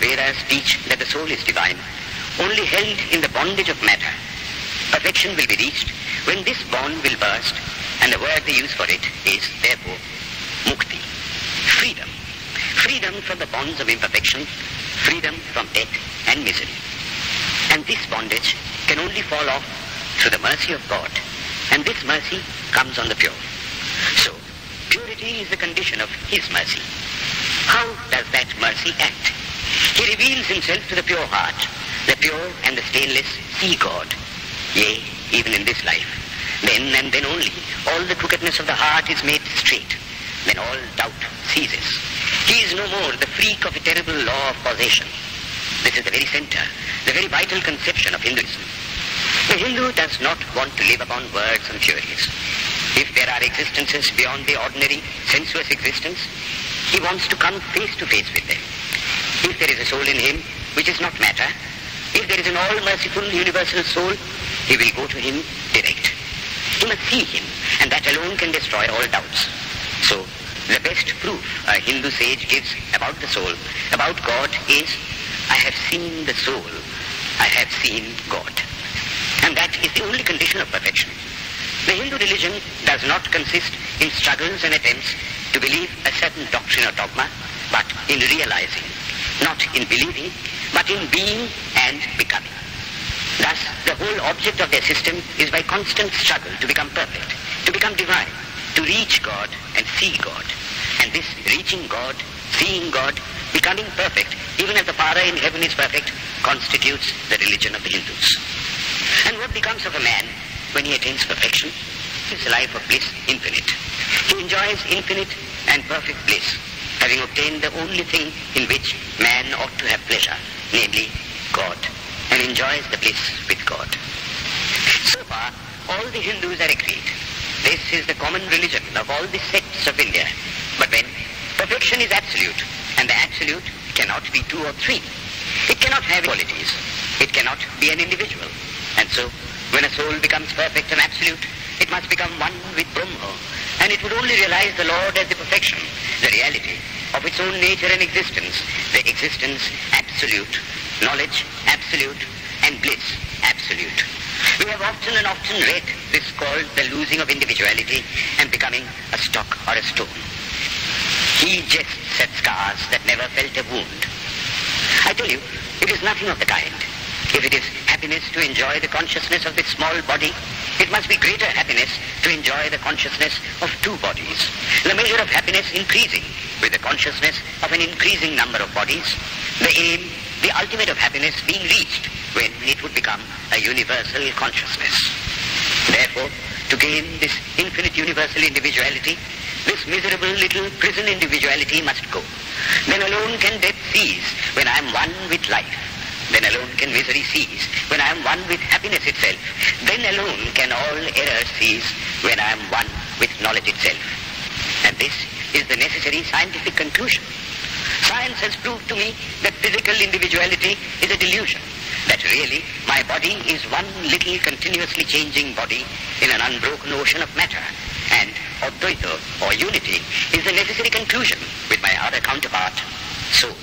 Vedas teach that the soul is divine, only held in the bondage of matter. Perfection will be reached when this bond will burst, and the word they use for it is, therefore, mukti, freedom. Freedom from the bonds of imperfection, freedom from death and misery. And this bondage can only fall off through the mercy of God, and this mercy comes on the pure. So, purity is the condition of his mercy. How does that mercy act? He reveals himself to the pure heart. The pure and the stainless see God. Yea, even in this life. Then and then only, all the crookedness of the heart is made straight. Then all doubt ceases. He is no more the freak of a terrible law of causation. This is the very center, the very vital conception of Hinduism. The Hindu does not want to live upon words and theories. If there are existences beyond the ordinary sensuous existence, he wants to come face to face with them. If there is a soul in him which is not matter, if there is an all-merciful universal soul, he will go to him direct. He must see him, and that alone can destroy all doubts. So, the best proof a Hindu sage gives about the soul, about God, is, I have seen the soul, I have seen God. And that is the only condition of perfection. The Hindu religion does not consist in struggles and attempts to believe a certain doctrine or dogma, but in realizing, not in believing, but in being and becoming. Thus, the whole object of their system is by constant struggle to become perfect, to become divine, to reach God and see God. And this reaching God, seeing God, becoming perfect, even as the Father in heaven is perfect, constitutes the religion of the Hindus. And what becomes of a man when he attains perfection? His life of bliss infinite. He enjoys infinite and perfect bliss, having obtained the only thing in which man ought to have pleasure, namely God, and enjoys the bliss with God. So far, all the Hindus are agreed. This is the common religion of all the sects of India. But when perfection is absolute, and the absolute cannot be two or three, it cannot have qualities, it cannot be an individual. And so, when a soul becomes perfect and absolute, it must become one with Brahma, and it would only realize the Lord as the perfection, the reality of its own nature and existence, the existence absolute, knowledge absolute, and bliss absolute. We have often and often read this called the losing of individuality and becoming a stock or a stone. He jests at scars that never felt a wound. I tell you, it is nothing of the kind. If it is happiness to enjoy the consciousness of this small body, it must be greater happiness to enjoy the consciousness of two bodies. The measure of happiness increasing with the consciousness of an increasing number of bodies. The aim, the ultimate of happiness being reached when it would become a universal consciousness. Therefore, to gain this infinite universal individuality, this miserable little prison individuality must go. Then alone can death cease when I am one with life. Then alone can misery cease when I am one with happiness itself. Then alone can all error cease when I am one with knowledge itself. And this is the necessary scientific conclusion. Science has proved to me that physical individuality is a delusion, that really my body is one little continuously changing body in an unbroken ocean of matter, and Advaita, or unity, is the necessary conclusion with my other counterpart, soul.